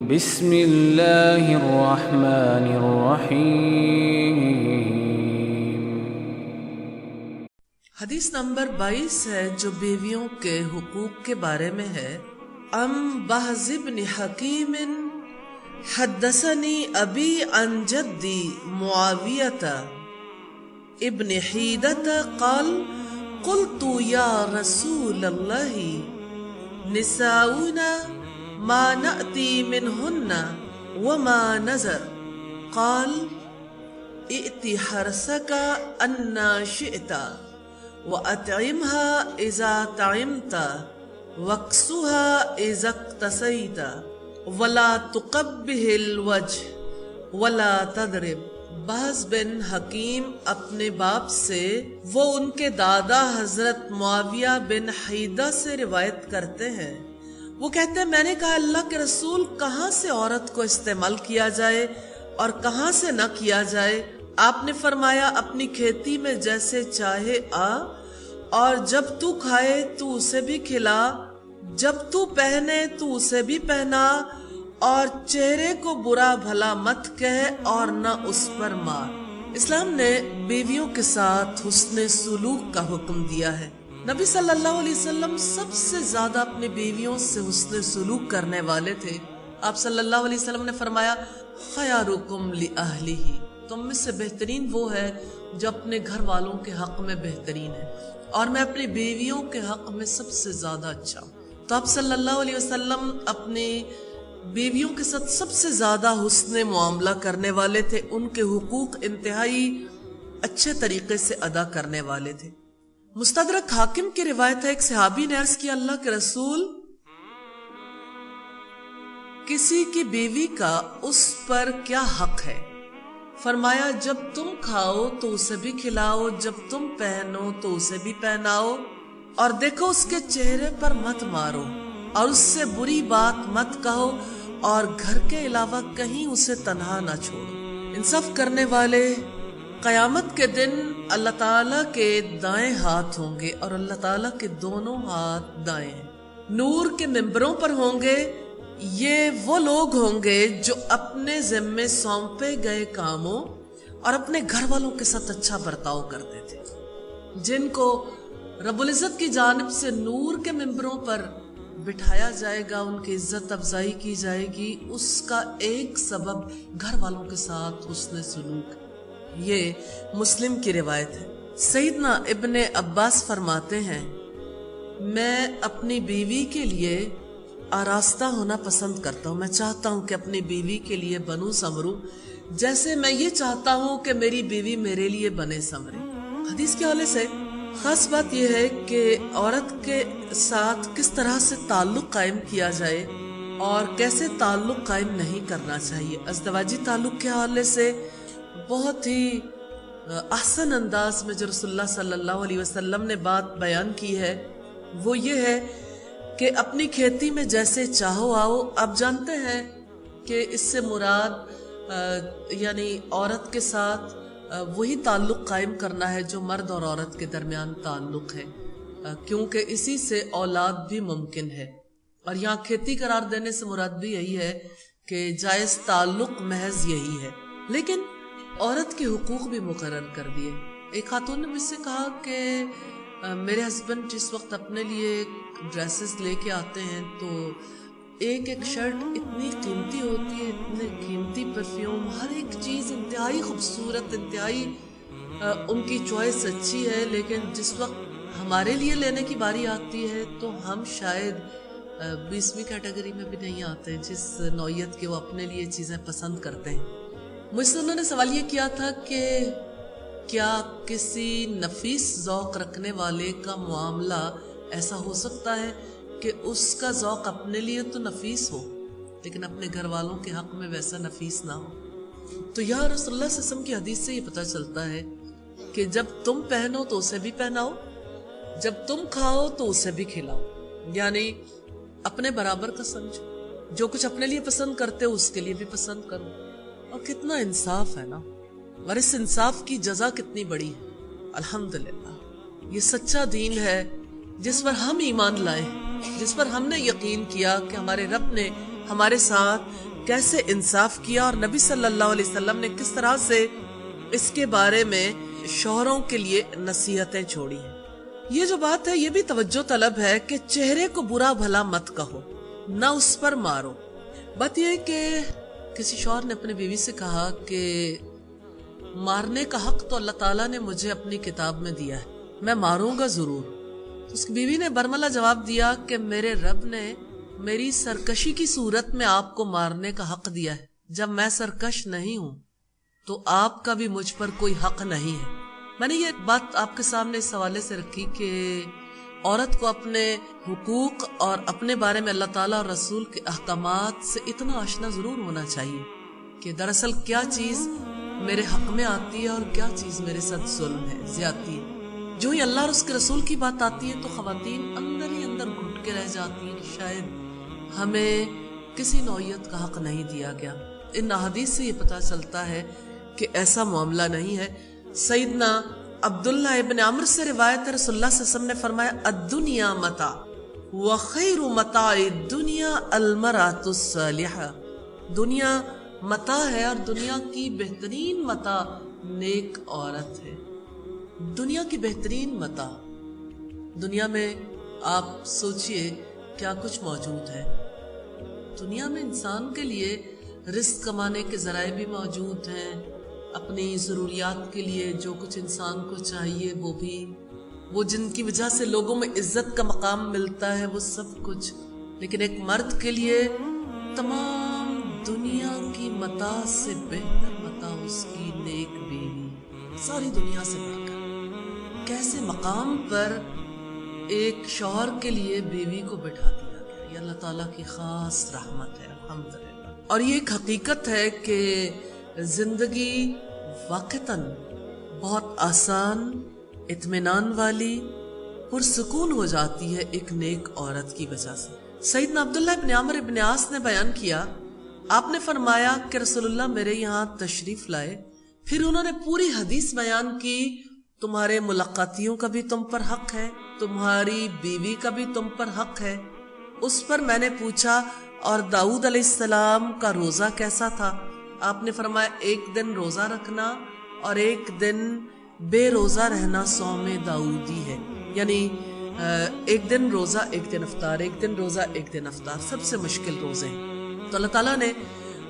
بسم اللہ الرحمن الرحیم۔ حدیث نمبر 22 ہے جو بیویوں کے حقوق کے بارے میں ہے۔ ام بہز بن حکیم حدثنی ابی عن جدی معاویۃ ابن حیدۃ قال قلت یا رسول اللہ نساؤنا ما نأتی منہن وما نظر قال ائتی حرسک انا شئت وأطعمها إذا طعمت واكسها إذا اكتسيت ولا تقبح الوجه ولا تضرب۔ بہز بن حکیم اپنے باپ سے، وہ ان کے دادا حضرت معاویہ بن حیدہ سے روایت کرتے ہیں، وہ کہتے ہیں میں نے کہا اللہ کے رسول کہاں سے عورت کو استعمال کیا جائے اور کہاں سے نہ کیا جائے؟ آپ نے فرمایا اپنی کھیتی میں جیسے چاہے آ، اور جب تو کھائے تو اسے بھی کھلا، جب تو پہنے تو اسے بھی پہنا، اور چہرے کو برا بھلا مت کہہ اور نہ اس پر مار۔ اسلام نے بیویوں کے ساتھ حسن سلوک کا حکم دیا ہے۔ نبی صلی اللہ علیہ وسلم سب سے زیادہ اپنی بیویوں سے حسن سلوک کرنے والے تھے۔ آپ صلی اللہ علیہ وسلم نے فرمایا خیارکم لأہلہ، تم میں سے بہترین وہ ہے جو اپنے گھر والوں کے حق میں بہترین ہے، اور میں اپنی بیویوں کے حق میں سب سے زیادہ اچھا ہوں۔ تو آپ صلی اللہ علیہ وسلم اپنی بیویوں کے ساتھ سب سے زیادہ حسن معاملہ کرنے والے تھے، ان کے حقوق انتہائی اچھے طریقے سے ادا کرنے والے تھے۔ مستدرک حاکم کی روایت ہے، ایک صحابی نے عرض کیا اللہ کے رسول، کسی کی بیوی کا اس پر کیا حق ہے؟ فرمایا جب تم کھاؤ تو اسے بھی کھلاؤ، جب تم پہنو تو اسے بھی پہناؤ، اور دیکھو اس کے چہرے پر مت مارو اور اس سے بری بات مت کہو، اور گھر کے علاوہ کہیں اسے تنہا نہ چھوڑو۔ انصاف کرنے والے قیامت کے دن اللہ تعالیٰ کے دائیں ہاتھ ہوں گے، اور اللہ تعالیٰ کے دونوں ہاتھ دائیں ہیں، نور کے ممبروں پر ہوں گے۔ یہ وہ لوگ ہوں گے جو اپنے ذمے سونپے گئے کاموں اور اپنے گھر والوں کے ساتھ اچھا برتاؤ کرتے تھے، جن کو رب العزت کی جانب سے نور کے ممبروں پر بٹھایا جائے گا، ان کی عزت افزائی کی جائے گی۔ اس کا ایک سبب گھر والوں کے ساتھ حسن سلوک۔ یہ مسلم کی روایت ہے۔ سیدنا ابن عباس فرماتے ہیں میں اپنی بیوی کے لیے آراستہ ہونا پسند کرتا ہوں، میں چاہتا ہوں کہ اپنی بیوی کے لیے بنوں سنوروں جیسے میں یہ چاہتا ہوں کہ میری بیوی میرے لیے بنے سنورے۔ حدیث کے حوالے سے خاص بات یہ ہے کہ عورت کے ساتھ کس طرح سے تعلق قائم کیا جائے اور کیسے تعلق قائم نہیں کرنا چاہیے۔ ازدواجی تعلق کے حوالے سے بہت ہی احسن انداز میں جو رسول اللہ صلی اللہ علیہ وسلم نے بات بیان کی ہے وہ یہ ہے کہ اپنی کھیتی میں جیسے چاہو آؤ۔ آپ جانتے ہیں کہ اس سے مراد یعنی عورت کے ساتھ وہی تعلق قائم کرنا ہے جو مرد اور عورت کے درمیان تعلق ہے، کیونکہ اسی سے اولاد بھی ممکن ہے، اور یہاں کھیتی قرار دینے سے مراد بھی یہی ہے کہ جائز تعلق محض یہی ہے۔ لیکن عورت کے حقوق بھی مقرر کر دیے۔ ایک خاتون نے مجھ سے کہا کہ میرے ہسبینڈ جس وقت اپنے لیے ڈریسز لے کے آتے ہیں تو ایک ایک شرٹ اتنی قیمتی ہوتی ہے، اتنے قیمتی پرفیوم، ہر ایک چیز انتہائی خوبصورت، انتہائی ان کی چوائس اچھی ہے، لیکن جس وقت ہمارے لیے لینے کی باری آتی ہے تو ہم شاید 20ویں کیٹیگری میں بھی نہیں آتے جس نوعیت کے وہ اپنے لیے چیزیں پسند کرتے ہیں۔ مجھ سے انہوں نے سوال یہ کیا تھا کہ کیا کسی نفیس ذوق رکھنے والے کا معاملہ ایسا ہو سکتا ہے کہ اس کا ذوق اپنے لیے تو نفیس ہو لیکن اپنے گھر والوں کے حق میں ویسا نفیس نہ ہو؟ تو یہاں رسول اللہ صلی اللہ علیہ وسلم کی حدیث سے یہ پتہ چلتا ہے کہ جب تم پہنو تو اسے بھی پہناؤ، جب تم کھاؤ تو اسے بھی کھلاؤ، یعنی اپنے برابر کا سمجھو، جو کچھ اپنے لیے پسند کرتے ہو اس کے لیے بھی پسند کرو۔ اور کتنا انصاف ہے نا، اور اس انصاف کی جزا کتنی بڑی ہے۔ الحمدللہ یہ سچا دین ہے جس پر ہم ایمان لائے، جس پر ہم نے یقین کیا کہ ہمارے رب نے ہمارے ساتھ کیسے انصاف کیا اور نبی صلی اللہ علیہ وسلم نے کس طرح سے اس کے بارے میں شوہروں کے لیے نصیحتیں چھوڑی ہیں۔ یہ جو بات ہے یہ بھی توجہ طلب ہے کہ چہرے کو برا بھلا مت کہو، نہ اس پر مارو۔ بات یہ ہے کہ کسی شوہر نے اپنی بیوی سے کہا کہ مارنے کا حق تو اللہ تعالیٰ نے مجھے اپنی کتاب میں دیا ہے، میں ماروں گا ضرور۔ تو اس کی بیوی نے برملا جواب دیا کہ میرے رب نے میری سرکشی کی صورت میں آپ کو مارنے کا حق دیا ہے، جب میں سرکش نہیں ہوں تو آپ کا بھی مجھ پر کوئی حق نہیں ہے۔ میں نے یہ بات آپ کے سامنے اس حوالے سے رکھی کہ عورت کو اپنے حقوق اور اپنے بارے میں اللہ تعالیٰ اور رسول کے احکامات سے اتنا آشنا ضرور ہونا چاہیے کہ دراصل کیا چیز میرے حق میں آتی ہے اور کیا چیز میرے ساتھ ظلم ہے، زیادتی ہے۔ جو ہی اللہ اور اس کے رسول کی بات آتی ہے تو خواتین اندر ہی اندر گھٹ کے رہ جاتی ہیں کہ شاید ہمیں کسی نوعیت کا حق نہیں دیا گیا۔ ان احادیث سے یہ پتہ چلتا ہے کہ ایسا معاملہ نہیں ہے۔ سیدنا عبداللہ ابن عمر سے روایت ہے، رسول اللہ صلی اللہ علیہ وسلم نے فرمایا الدنیا متاع وخیر متاع الدنیا المرأۃ الصالحہ، دنیا متاع ہے اور دنیا کی بہترین متاع نیک عورت ہے۔ دنیا کی بہترین متاع، دنیا میں آپ سوچئے کیا کچھ موجود ہے۔ دنیا میں انسان کے لیے رزق کمانے کے ذرائع بھی موجود ہیں، اپنی ضروریات کے لیے جو کچھ انسان کو چاہیے وہ بھی، وہ جن کی وجہ سے لوگوں میں عزت کا مقام ملتا ہے وہ سب کچھ، لیکن ایک مرد کے لیے تمام دنیا کی متاع سے بہتر متاع اس کی نیک بیوی، ساری دنیا سے بڑھ کر۔ کیسے مقام پر ایک شوہر کے لیے بیوی کو بٹھا دیا گیا، یہ اللہ تعالیٰ کی خاص رحمت ہے، الحمدللہ۔ اور یہ ایک حقیقت ہے کہ زندگی واقعتاً بہت آسان، اطمینان والی، پرسکون ہو جاتی ہے ایک نیک عورت کی وجہ سے۔ سیدنا عبداللہ ابن عمر ابن عاص نے بیان کیا، آپ نے فرمایا کہ رسول اللہ میرے یہاں تشریف لائے، پھر انہوں نے پوری حدیث بیان کی، تمہارے ملاقاتیوں کا بھی تم پر حق ہے، تمہاری بیوی کا بھی تم پر حق ہے۔ اس پر میں نے پوچھا اور داؤد علیہ السلام کا روزہ کیسا تھا؟ آپ نے فرمایا ایک دن روزہ رکھنا اور ایک دن بے روزہ رہنا صوم داؤدی ہے، یعنی ایک دن روزہ ایک دن افطار، ایک دن روزہ ایک دن افطار، سب سے مشکل روزے ہیں۔ تو اللہ تعالیٰ نے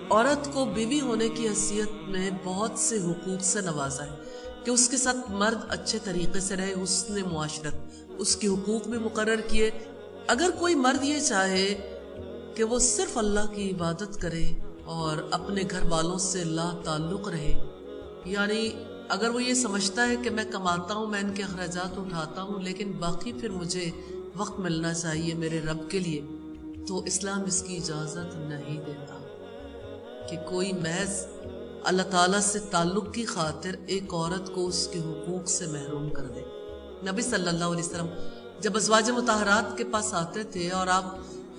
عورت کو بیوی ہونے کی حیثیت میں بہت سے حقوق سے نوازا ہے کہ اس کے ساتھ مرد اچھے طریقے سے رہے، حسن معاشرت، اس کے حقوق بھی مقرر کیے۔ اگر کوئی مرد یہ چاہے کہ وہ صرف اللہ کی عبادت کرے اور اپنے گھر والوں سے لا تعلق رہے، یعنی اگر وہ یہ سمجھتا ہے کہ میں کماتا ہوں، میں ان کے اخراجات اٹھاتا ہوں، لیکن باقی پھر مجھے وقت ملنا چاہیے میرے رب کے لیے، تو اسلام اس کی اجازت نہیں دیتا کہ کوئی محض اللہ تعالیٰ سے تعلق کی خاطر ایک عورت کو اس کے حقوق سے محروم کر دے۔ نبی صلی اللہ علیہ وسلم جب ازواج مطہرات کے پاس آتے تھے اور آپ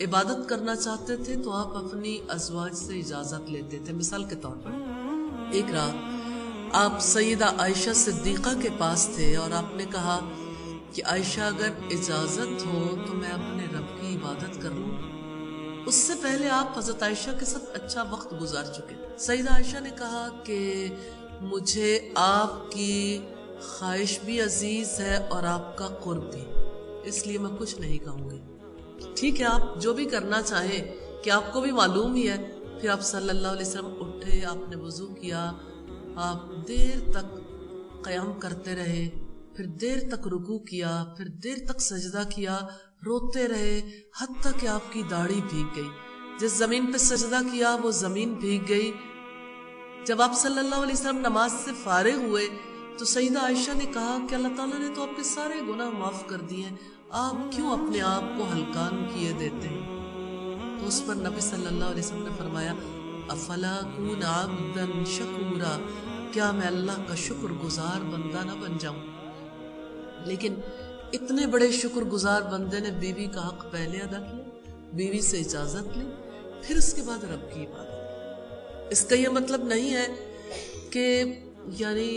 عبادت کرنا چاہتے تھے تو آپ اپنی ازواج سے اجازت لیتے تھے۔ مثال کے طور پر ایک رات آپ سیدہ عائشہ صدیقہ کے پاس تھے اور آپ نے کہا کہ عائشہ اگر اجازت ہو تو میں اپنے رب کی عبادت کر لوں۔ اس سے پہلے آپ حضرت عائشہ کے ساتھ اچھا وقت گزار چکے۔ سیدہ عائشہ نے کہا کہ مجھے آپ کی خواہش بھی عزیز ہے اور آپ کا قرب بھی، اس لیے میں کچھ نہیں کہوں گی۔ ٹھیک ہے، آپ جو بھی کرنا چاہیں کہ آپ کو بھی معلوم ہی ہے۔ پھر آپ صلی اللہ علیہ وسلم اٹھے، آپ نے وضو کیا، آپ دیر تک قیام کرتے رہے، پھر دیر تک رکوع کیا، پھر دیر تک سجدہ کیا، روتے رہے حتیٰ کہ آپ کی داڑھی بھیگ گئی۔ جس زمین پہ سجدہ کیا وہ زمین بھیگ گئی۔ جب آپ صلی اللہ علیہ وسلم نماز سے فارغ ہوئے تو سیدہ عائشہ نے کہا کہ اللہ تعالیٰ نے تو آپ کے سارے گناہ معاف کر دیے ہیں، آپ کیوں اپنے آپ کو ہلکان کیے دیتے ہیں؟ تو اس پر نبی صلی اللہ علیہ وسلم نے فرمایا افلا اکون عبدا شکورا، کیا میں اللہ کا شکر گزار بندہ نہ بن جاؤں؟ لیکن اتنے بڑے شکر گزار بندے نے بیوی کا حق پہلے ادا کیا، بیوی سے اجازت لی، پھر اس کے بعد رب کی عبادت۔ اس کا یہ مطلب نہیں ہے کہ یعنی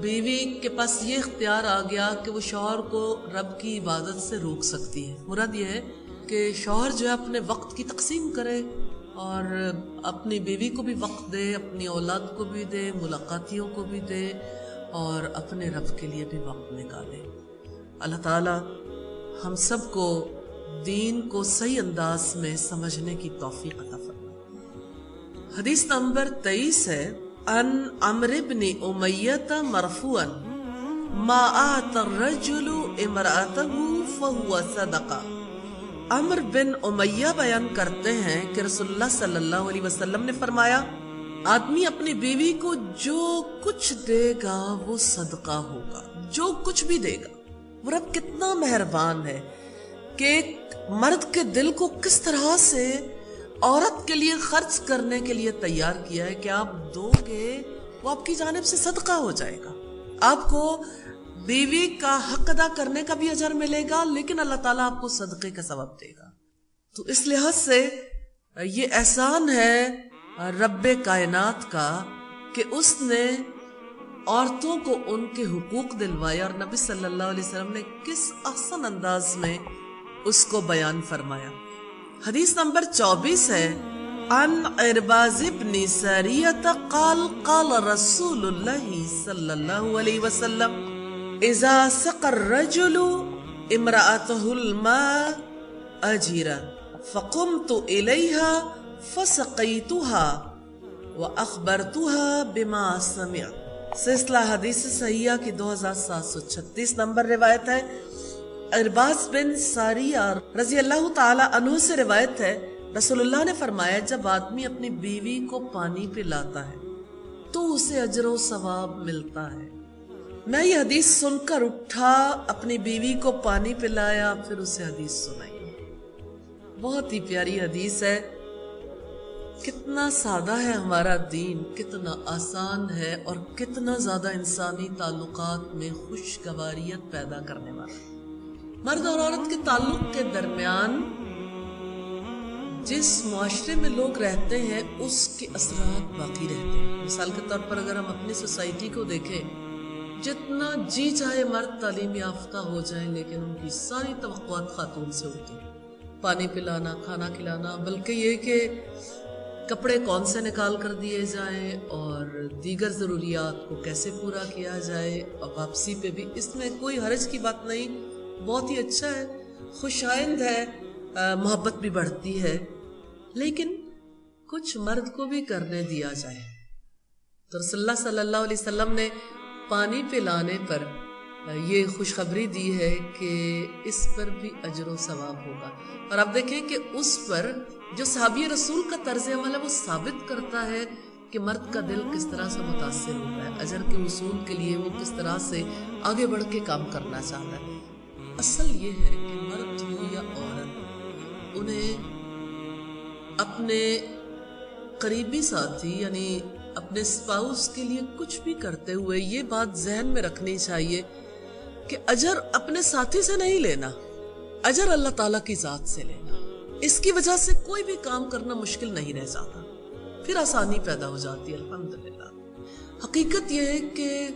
بیوی کے پاس یہ اختیار آ گیا کہ وہ شوہر کو رب کی عبادت سے روک سکتی ہے۔ مراد یہ ہے کہ شوہر جو ہے اپنے وقت کی تقسیم کرے، اور اپنی بیوی کو بھی وقت دے، اپنی اولاد کو بھی دے، ملاقاتیوں کو بھی دے، اور اپنے رب کے لیے بھی وقت نکالے۔ اللہ تعالی ہم سب کو دین کو صحیح انداز میں سمجھنے کی توفیق عطا فرمائے۔ حدیث نمبر 23 ہے، ان عمرو بن امیہ مرفوعا ما آت الرجل امرأته فهو صدقہ۔ عمرو بن امیہ بیان کرتے ہیں کہ رسول اللہ صلی اللہ علیہ وسلم نے فرمایا، آدمی اپنی بیوی کو جو کچھ دے گا وہ صدقہ ہوگا، جو کچھ بھی دے گا۔ وہ رب کتنا مہربان ہے کہ ایک مرد کے دل کو کس طرح سے عورت کے لیے خرچ کرنے کے لیے تیار کیا ہے کہ آپ دو گے وہ آپ کی جانب سے صدقہ ہو جائے گا، آپ کو بیوی کا حق ادا کرنے کا بھی اجر ملے گا، لیکن اللہ تعالیٰ آپ کو صدقے کا ثواب دے گا۔ تو اس لحاظ سے یہ احسان ہے رب کائنات کا کہ اس نے عورتوں کو ان کے حقوق دلوائے، اور نبی صلی اللہ علیہ وسلم نے کس احسن انداز میں اس کو بیان فرمایا۔ حدیث نمبر 24 ہے، عن عرباض بن ساریہ قال قال رسول اللہ صلی اللہ علیہ وسلم اذا سقى الرجل امرأته الماء اجرا فقمت اليها فسقيتها واخبرتها بما سمعت۔ سلسلہ حدیث صحیحہ کی 2736 نمبر روایت ہے۔ عرباض بن ساریہ رضی اللہ تعالی عنہ سے روایت ہے، رسول اللہ نے فرمایا، جب آدمی اپنی بیوی کو پانی پلاتا ہے تو اسے اجر و ثواب ملتا ہے۔ میں یہ حدیث سن کر اٹھا، اپنی بیوی کو پانی پلایا، پھر اسے حدیث سنائی۔ بہت ہی پیاری حدیث ہے۔ کتنا سادہ ہے ہمارا دین، کتنا آسان ہے، اور کتنا زیادہ انسانی تعلقات میں خوشگواریت پیدا کرنے والا۔ مرد اور عورت کے تعلق کے درمیان جس معاشرے میں لوگ رہتے ہیں اس کے اثرات باقی رہتے ہیں۔ مثال کے طور پر اگر ہم اپنی سوسائٹی کو دیکھیں، جتنا جی چاہے مرد تعلیم یافتہ ہو جائیں، لیکن ان کی ساری توقعات خاتون سے ہوتی ہیں، پانی پلانا، کھانا کھلانا، بلکہ یہ کہ کپڑے کون سے نکال کر دیے جائیں اور دیگر ضروریات کو کیسے پورا کیا جائے، اور واپسی پہ بھی اس میں کوئی حرج کی بات نہیں، بہت ہی اچھا ہے، خوش آئند ہے، محبت بھی بڑھتی ہے، لیکن کچھ مرد کو بھی کرنے دیا جائے۔ تو رسول اللہ صلی اللہ علیہ وسلم نے پانی پلانے پر یہ خوشخبری دی ہے کہ اس پر بھی اجر و ثواب ہوگا، اور آپ دیکھیں کہ اس پر جو صحابی رسول کا طرز عمل ہے وہ ثابت کرتا ہے کہ مرد کا دل کس طرح سے متاثر ہوتا ہے، اجر کے حصول کے لیے وہ کس طرح سے آگے بڑھ کے کام کرنا چاہتا ہے۔ اصل یہ ہے کہ مرد ہو یا عورت، انہیں اپنے قریبی ساتھی یعنی اپنے اسپاؤس کے لیے کچھ بھی کرتے ہوئے یہ بات ذہن میں رکھنی چاہیے کہ اجر اپنے ساتھی سے نہیں لینا، اجر اللہ تعالیٰ کی ذات سے لینا۔ اس کی وجہ سے کوئی بھی کام کرنا مشکل نہیں رہ جاتا، پھر آسانی پیدا ہو جاتی ہے۔ الحمدللہ حقیقت یہ ہے کہ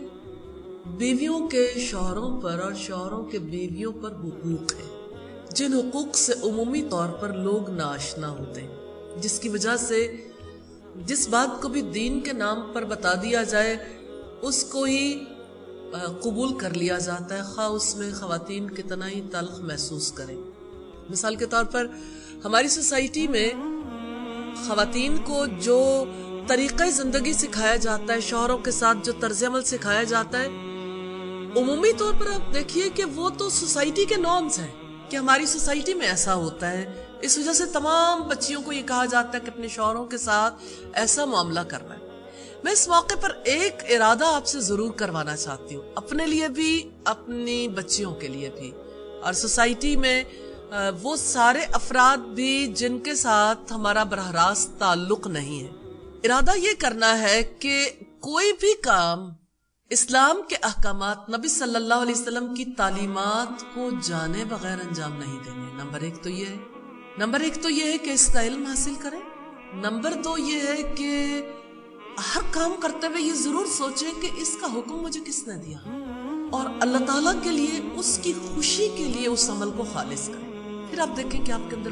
بیویوں کے شوہروں پر اور شوہروں کے بیویوں پر حقوق ہیں، جن حقوق سے عمومی طور پر لوگ ناآشنا ہوتے ہیں، جس کی وجہ سے جس بات کو بھی دین کے نام پر بتا دیا جائے اس کو ہی قبول کر لیا جاتا ہے، خواہ اس میں خواتین کتنا ہی تلخ محسوس کریں۔ مثال کے طور پر ہماری سوسائٹی میں خواتین کو جو طریقہ زندگی سکھایا جاتا ہے، شوہروں کے ساتھ جو طرز عمل سکھایا جاتا ہے، عمومی طور پر آپ دیکھیے کہ وہ تو سوسائٹی کے نارمز ہیں کہ ہماری سوسائٹی میں ایسا ہوتا ہے، اس وجہ سے تمام بچیوں کو یہ کہا جاتا ہے کہ اپنے شوہروں کے ساتھ ایسا معاملہ کرنا ہے۔ میں اس موقع پر ایک ارادہ آپ سے ضرور کروانا چاہتی ہوں، اپنے لیے بھی، اپنی بچیوں کے لیے بھی، اور سوسائٹی میں وہ سارے افراد بھی جن کے ساتھ ہمارا براہ راست تعلق نہیں ہے۔ ارادہ یہ کرنا ہے کہ کوئی بھی کام اسلام کے احکامات، نبی صلی اللہ علیہ وسلم کی تعلیمات کو جانے بغیر انجام نہیں دینے۔ نمبر ایک تو یہ ہے کہ اس کا علم حاصل کریں۔ نمبر 2 یہ ہے کہ ہر کام کرتے ہوئے یہ ضرور سوچیں کہ اس کا حکم مجھے کس نے دیا، اور اللہ تعالیٰ کے لیے، اس کی خوشی کے لیے اس عمل کو خالص کریں۔ پھر آپ دیکھیں کہ آپ کے اندر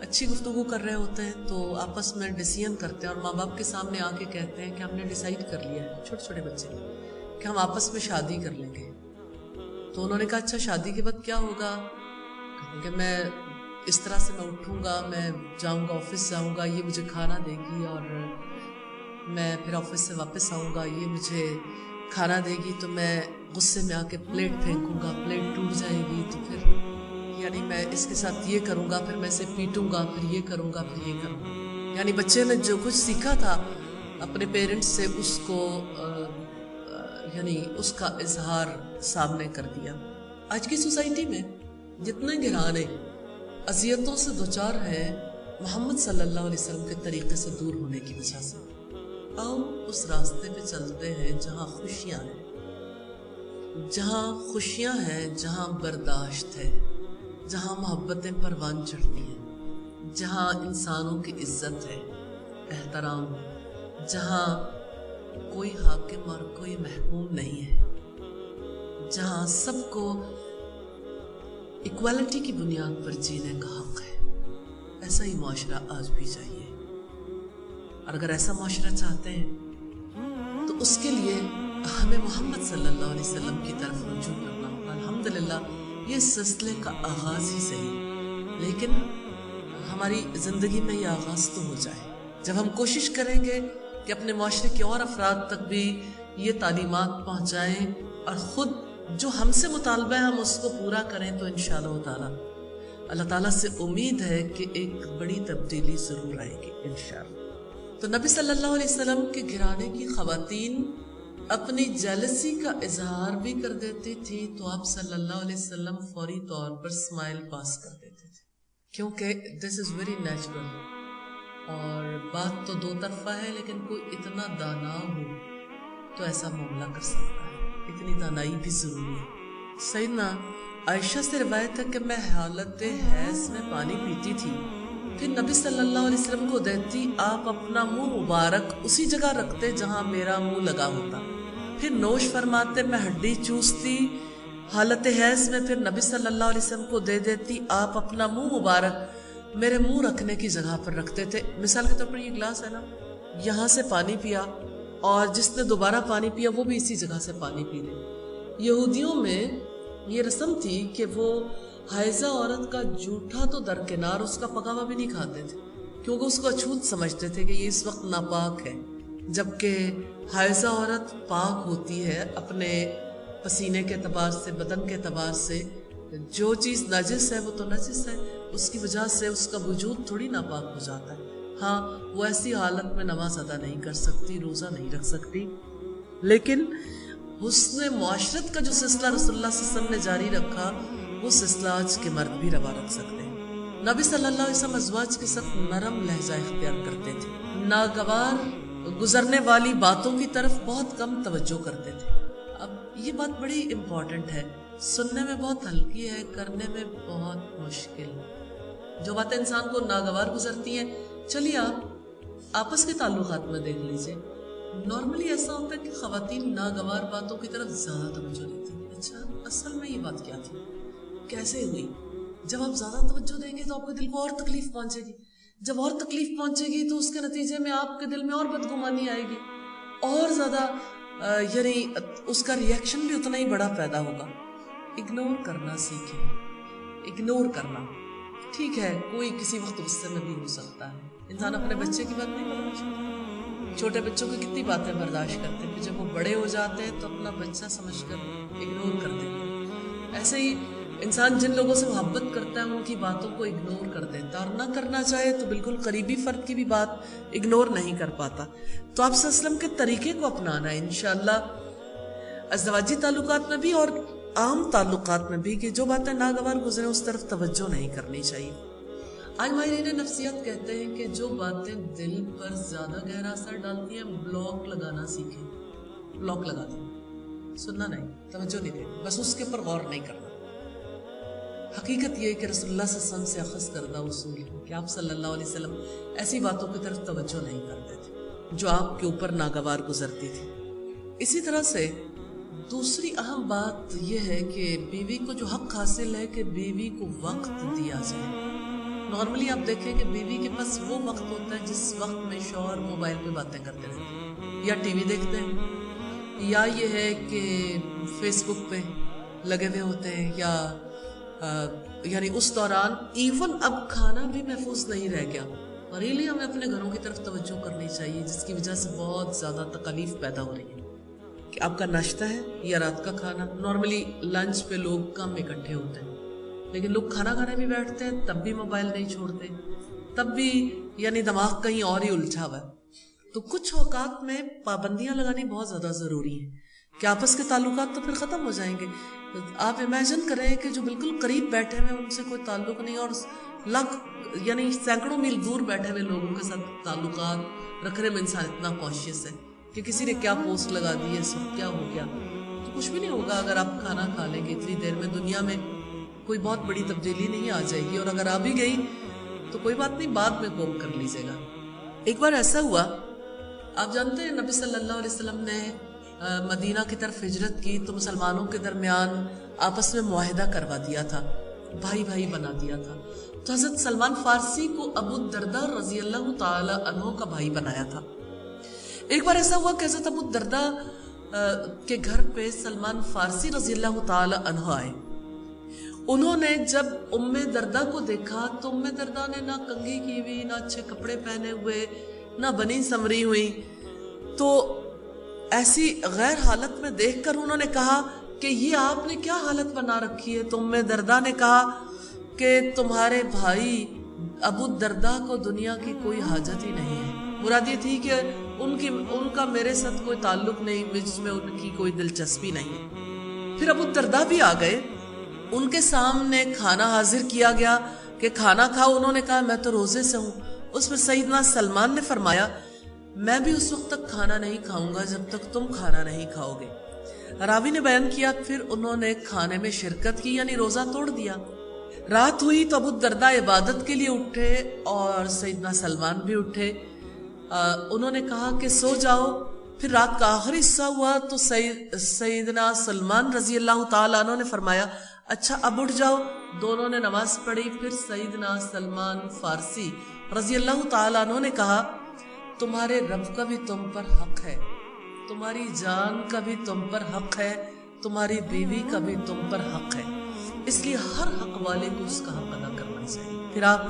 اچھی گفتگو کر رہے ہوتے ہیں تو آپس میں ڈیسیژن کرتے ہیں اور ماں باپ کے سامنے آ کے کہتے ہیں کہ ہم نے ڈیسائیڈ کر لیا ہے، چھوٹے چھوٹے بچے کہ ہم آپس میں شادی کر لیں گے. تو انہوں نے کہا اچھا شادی کے بعد کیا ہوگا؟ کہ میں اس طرح سے میں اٹھوں گا، میں جاؤں گا آفس جاؤں گا، یہ مجھے کھانا دے گی، اور میں پھر آفس سے واپس آؤں گا، یہ مجھے کھانا دے گی، تو میں غصے میں آ کے پلیٹ پھینکوں گا، پلیٹ ٹوٹ جائے گی، تو پھر یعنی میں اس کے ساتھ یہ کروں گا، پھر میں اسے پیٹوں گا، پھر یہ کروں گا، پھر یہ کروں گا. یعنی بچے نے جو کچھ سیکھا تھا اپنے پیرنٹس سے اس کو یعنی اس کا اظہار سامنے کر دیا. آج کی سوسائٹی میں جتنے گھرانے اذیتوں سے دوچار ہیں محمد صلی اللہ علیہ وسلم کے طریقے سے دور ہونے کی وجہ سے. آؤ اس راستے پہ چلتے ہیں جہاں خوشیاں ہیں، جہاں خوشیاں ہیں، جہاں برداشت ہے، جہاں محبتیں پروان چڑھتی ہیں، جہاں انسانوں کی عزت ہے، احترام، جہاں کوئی حاکم اور کوئی محکوم نہیں ہے، جہاں سب کو ایکوالٹی کی بنیاد پر جینے کا حق ہے. ایسا ہی معاشرہ آج بھی چاہیے، اور اگر ایسا معاشرہ چاہتے ہیں تو اس کے لیے ہمیں محمد صلی اللہ علیہ وسلم کی طرف رجوع کرنا ہوگا. الحمدللہ یہ سلسلے کا آغاز ہی صحیح، لیکن ہماری زندگی میں یہ آغاز تو ہو جائے جب ہم کوشش کریں گے کہ اپنے معاشرے کے اور افراد تک بھی یہ تعلیمات پہنچائیں اور خود جو ہم سے مطالبہ ہے ہم اس کو پورا کریں، تو انشاءاللہ تعالی اللہ تعالیٰ سے امید ہے کہ ایک بڑی تبدیلی ضرور آئے گی انشاءاللہ. تو نبی صلی اللہ علیہ وسلم کے گھرانے کی خواتین اپنی جیلسی کا اظہار بھی کر دیتی تھی تو آپ صلی اللہ علیہ وسلم فوری طور پر اسمائل پاس کر دیتے تھے، کیونکہ دس از ویری نیچرل. اور بات تو دو طرفہ ہے، لیکن کوئی اتنا دانا ہو تو ایسا معاملہ کر سکتا ہے، اتنی دانائی بھی ضروری ہے. سیدنا عائشہ سے روایت ہے کہ میں حالت حیض میں پانی پیتی تھی، پھر نبی صلی اللہ علیہ وسلم کو دیتی، آپ اپنا منہ مبارک اسی جگہ رکھتے جہاں میرا منہ لگا ہوتا، پھر نوش فرماتے، میں ہڈی چوستی حالت حیض میں، پھر نبی صلی اللہ علیہ وسلم کو دے دیتی، آپ اپنا منہ مبارک میرے منہ رکھنے کی جگہ پر رکھتے تھے. مثال کے طور پر یہ گلاس ہے نا، یہاں سے پانی پیا اور جس نے دوبارہ پانی پیا وہ بھی اسی جگہ سے پانی پی لے. یہودیوں میں یہ رسم تھی کہ وہ حائضہ عورت کا جوٹھا تو درکنار اس کا پکا ہوا بھی نہیں کھاتے تھے، کیونکہ اس کو اچھوت سمجھتے تھے کہ یہ اس وقت ناپاک ہے، جبکہ حائضہ عورت پاک ہوتی ہے اپنے پسینے کے اعتبار سے، بدن کے اعتبار سے. جو چیز نجس ہے وہ تو نجس ہے، اس کی وجہ سے اس کا وجود تھوڑی ناپاک ہو جاتا ہے. ہاں وہ ایسی حالت میں نماز ادا نہیں کر سکتی، روزہ نہیں رکھ سکتی، لیکن حسن معاشرت کا جو سلسلہ رسول اللہ صلی اللہ علیہ وسلم نے جاری رکھا وہ سلسلہ آج کے مرد بھی روا رکھ سکتے ہیں. نبی صلی اللہ علیہ وسلم ازواج کے ساتھ نرم لہجہ اختیار کرتے تھے، ناگوار گزرنے والی باتوں کی طرف بہت کم توجہ کرتے تھے. اب یہ بات بڑی امپورٹنٹ ہے، سننے میں بہت ہلکی ہے، کرنے میں بہت مشکل. جو باتیں انسان کو ناگوار گزرتی ہیں، چلیے آپ آپس کے تعلقات میں دیکھ لیجئے، نارملی ایسا ہوتا ہے کہ خواتین ناگوار باتوں کی طرف زیادہ توجہ دیتی ہیں. اچھا اصل میں یہ بات کیا تھی، کیسے ہوئی؟ جب آپ زیادہ توجہ دیں گے تو آپ کے دل کو اور تکلیف پہنچے گی، جب اور تکلیف پہنچے گی تو اس کے نتیجے میں آپ کے دل میں اور بدگمانی آئے گی، اور زیادہ یعنی اس کا ریئیکشن بھی اتنا ہی بڑا پیدا ہوگا. اگنور کرنا سیکھیں، اگنور کرنا. ٹھیک ہے کوئی کسی وقت غصے میں بھی ہو سکتا ہے، انسان اپنے بچے کی بات نہیں برداشت کرتا، چھوٹے بچوں کی کتنی باتیں برداشت کرتے ہیں، پھر جب وہ بڑے ہو جاتے ہیں تو اپنا بچہ سمجھ کر اگنور کر دیتے ہیں. ایسے ہی انسان جن لوگوں سے محبت کرتا ہے ان کی باتوں کو اگنور کر دیتا ہے، اور نہ کرنا چاہے تو بالکل قریبی فرد کی بھی بات اگنور نہیں کر پاتا. تو آپ صلی اللہ علیہ وسلم کے طریقے کو اپنانا ہے انشاءاللہ ازدواجی تعلقات میں بھی اور عام تعلقات میں بھی، کہ جو باتیں ناگوار گزریں اس طرف توجہ نہیں کرنی چاہیے. آج ماہرین نفسیات کہتے ہیں کہ جو باتیں دل پر زیادہ گہرا اثر ڈالتی ہیں بلاک لگانا سیکھیں. بلاک لگا دیں، سننا نہیں، توجہ نہیں دیں، بس اس کے اوپر غور نہیں کرنا. حقیقت یہ ہے کہ رسول اللہ صلی اللہ علیہ وسلم سے اخذ کردہ اصول ہے کہ آپ صلی اللہ علیہ وسلم ایسی باتوں کی طرف توجہ نہیں کرتے تھے جو آپ کے اوپر ناگوار گزرتی تھی. اسی طرح سے دوسری اہم بات یہ ہے کہ بیوی کو جو حق حاصل ہے کہ بیوی کو وقت دیا جائے. نارملی آپ دیکھیں کہ بیوی کے پاس وہ وقت ہوتا ہے جس وقت میں شوہر موبائل پہ باتیں کرتے رہتے ہیں یا ٹی وی دیکھتے ہیں یا یہ ہے کہ فیس بک پہ لگے ہوئے ہوتے ہیں یا یعنی اس دوران ایون اب کھانا بھی محفوظ نہیں رہ گیا. اور یہ لیے ہمیں اپنے گھروں کی طرف توجہ کرنی چاہیے جس کی وجہ سے بہت زیادہ تکالیف پیدا ہو رہی ہے کہ آپ کا ناشتہ ہے یا رات کا کھانا. نارملی لنچ پہ لوگ کم اکٹھے ہوتے ہیں لیکن لوگ کھانا کھانے بھی بیٹھتے ہیں تب بھی موبائل نہیں چھوڑتے, تب بھی یعنی دماغ کہیں اور ہی الجھا ہوا ہے. تو کچھ اوقات میں پابندیاں لگانی بہت زیادہ ضروری ہیں کہ آپس کے تعلقات تو پھر ختم ہو جائیں گے. آپ امیجن کریں کہ جو بالکل قریب بیٹھے ہوئے ان سے کوئی تعلق نہیں اور یعنی سینکڑوں میل دور بیٹھے ہوئے لوگوں کے ساتھ تعلقات رکھنے میں انسان اتنا کانشیس ہے کہ کسی نے کیا پوسٹ لگا دی ہے, سب کیا ہو گیا. تو کچھ بھی نہیں ہوگا اگر آپ کھانا کھا لیں گے اتنی دیر میں, دنیا میں کوئی بہت بڑی تبدیلی نہیں آ جائے گی. اور اگر آ بھی گئی تو کوئی بات نہیں, بعد میں کوپ کر لیجیے گا. ایک بار ایسا ہوا, آپ جانتے ہیں نبی صلی اللہ علیہ وسلم نے مدینہ کی طرف ہجرت کی تو مسلمانوں کے درمیان آپس میں معاہدہ کروا دیا تھا, بھائی بھائی بنا دیا تھا. تو حضرت سلمان فارسی کو ابو الدرداء رضی اللہ تعالی عنہ کا بھائی بنایا تھا. ایک بار ایسا ہوا کہ حضرت ابو الدرداء کے گھر پہ سلمان فارسی رضی اللہ تعالی عنہ آئے. انہوں نے جب ام درداء کو دیکھا تو ام درداء نے نہ کنگھی کی ہوئی, نہ اچھے کپڑے پہنے ہوئے, نہ بنی سمری ہوئی, تو ایسی غیر حالت میں دیکھ کر انہوں نے کہا کہ یہ آپ نے کیا حالت بنا رکھی ہے. تو ام درداء نے کہا کہ تمہارے بھائی ابو الدرداء کو دنیا کی کوئی حاجت ہی نہیں ہے. مراد یہ تھی کہ ان کا میرے ساتھ کوئی تعلق نہیں, مجھ میں ان کی کوئی دلچسپی نہیں. پھر ابو الدرداء بھی آ گئے, ان کے سامنے کھانا حاضر کیا گیا کہ کھانا کھاؤ. انہوں نے کہا میں تو روزے سے ہوں. اس میں سیدنا سلمان نے فرمایا میں بھی اس وقت تک کھانا نہیں کھاؤں گا جب تک تم کھانا نہیں کھاؤ گے. راوی نے بیان کیا پھر انہوں نے کھانے میں شرکت کی یعنی روزہ توڑ دیا. رات ہوئی تو ابو الدرداء عبادت کے لیے اٹھے اور سیدنا سلمان بھی اٹھے. انہوں نے کہا کہ سو جاؤ. پھر رات کا آخری حصہ ہوا تو سیدنا سلمان رضی اللہ تعالیٰ عنہ نے فرمایا اچھا اب اٹھ جاؤ. دونوں نے نماز پڑھی. پھر سیدنا سلمان فارسی رضی اللہ تعالیٰ عنہ نے کہا تمہارے رب کا بھی تم پر حق ہے, تمہاری جان کا بھی تم پر حق ہے, تمہاری بیوی کا بھی تم پر حق ہے, اس لیے ہر حق والے کو اس کا حق ادا کرنا چاہیے. پھر آپ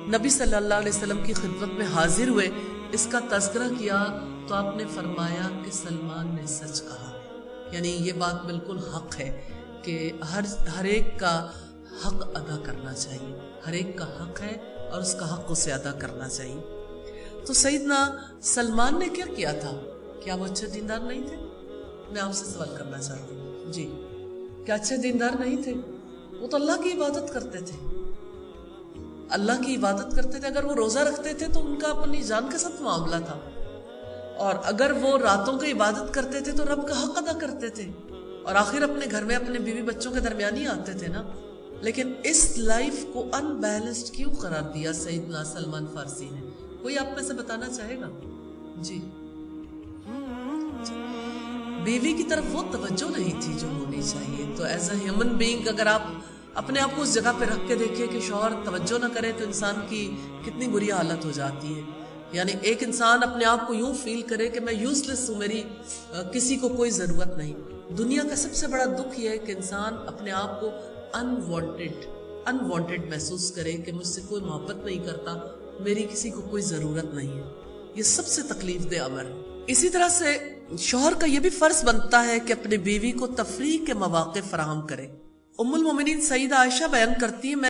نبی صلی اللہ علیہ وسلم کی خدمت میں حاضر ہوئے, اس کا تذکرہ کیا تو آپ نے فرمایا کہ سلمان نے سچ کہا. یعنی یہ بات بالکل حق ہے کہ ہر ایک کا حق ادا کرنا چاہیے, ہر ایک کا حق ہے اور اس کا حق اسے ادا کرنا چاہیے. تو سیدنا سلمان نے کیا کیا تھا؟ کیا وہ اچھے دیندار نہیں تھے؟ میں آپ سے سوال کرنا چاہتی ہوں جی, کیا اچھے دیندار نہیں تھے؟ وہ تو اللہ کی عبادت کرتے تھے, اللہ کی عبادت کرتے تھے. اگر وہ روزہ رکھتے تھے تو ان کا اپنی جان کے ساتھ معاملہ تھا, اور اگر وہ راتوں کی عبادت کرتے تھے تو رب کا حق ادا کرتے تھے, اور آخر اپنے گھر میں اپنے بیوی بچوں کے درمیان ہی آتے تھے نا. لیکن اس لائف کو ان بیلنسڈ کیوں قرار دیا سیدنا سلمان فارسی نے؟ کوئی آپ میں سے بتانا چاہے گا؟ جی, بیوی کی طرف وہ توجہ نہیں تھی جو ہونی چاہیے. تو ایز اے ہیومن بینگ اگر آپ اپنے آپ کو اس جگہ پہ رکھ کے دیکھیے کہ شوہر توجہ نہ کرے تو انسان کی کتنی بری حالت ہو جاتی ہے. یعنی ایک انسان اپنے آپ کو یوں فیل کرے کہ میں یوز لیس ہوں, میری کسی کو کوئی ضرورت نہیں. دنیا کا سب سے بڑا دکھ یہ ہے کہ انسان اپنے آپ کو انوانٹیڈ محسوس کرے کہ مجھ سے کوئی محبت نہیں کرتا, میری کسی کو کوئی ضرورت نہیں ہے. یہ سب سے تکلیف دہ امر ہے. اسی طرح سے شوہر کا یہ بھی فرض بنتا ہے کہ اپنی بیوی کو تفریح کے مواقع فراہم کرے. ام المومنین سیدہ عائشہ بیان کرتی ہیں